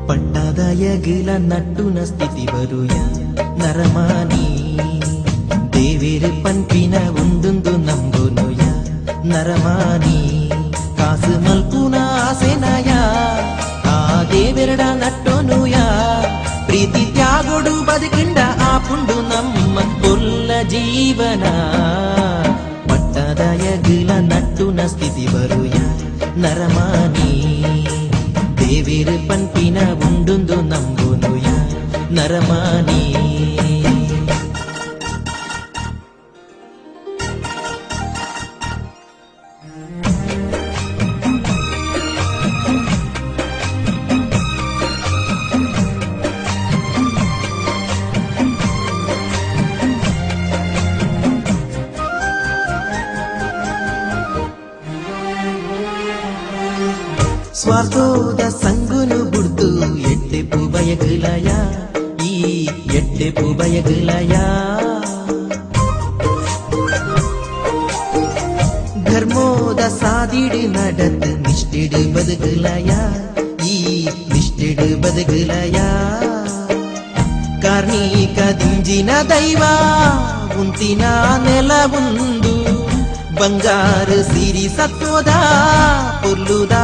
ಪಟ್ಟದಯಗಿಲ ನಟ್ಟುನ ಸ್ಥಿತಿ ಬರುಯ ನರಮಾನಿ ದೇವೇರು ಪನ್ಪಿನ ಉಂದುಂದು ನಂಬುನುಯ ನರಮಾನಿ ಕಾಸು ಮಲ್ಪುನ ಆಸೆನಯ ಆ ದೇವೆರಡ ನಟ್ಟೋನುಯ ಪ್ರೀತಿ ತ್ಯಾಗೊಡು ಬದುಕಿಂಡ ಆಪುಂಡು ನಮ್ಮ ಕೊಲ್ಲ ಜೀವನ ಪಟ್ಟದಯಗಿಲ ನಟ್ಟುನ ಸ್ಥಿತಿ ಬರುಯ ನರಮಾನಿ ದೇವೇರು ಪನ್ಪಿನ ಉಂಡುಂದು ನಂಬುನುಯ ನರಮಾನಿ ಸ್ವಾರ್ಥೋದ ಸಂಗುನು ಬುಡ್ದು ಎಟ್ಟೆಪು ಬಯಗಲಯ ಈ ಎಟ್ಟೆಪು ಬಯಗಲಯ ಧರ್ಮೋದ ಸಾದಿಡು ನಡತ್ ನಿಷ್ಠೆಡು ಬದುಗಲಯ ಈ ನಿಷ್ಠೆಡು ಬದುಗಲಯ ಕಾರ್ಣಿಕ ದಿಂಜಿನ ದೈವ ಉಂತಿನ ನೆಲ ಒಂದು ಬಂಗಾರ ಸಿರಿ ಸತ್ವದ ಪೊಲ್ಲುದ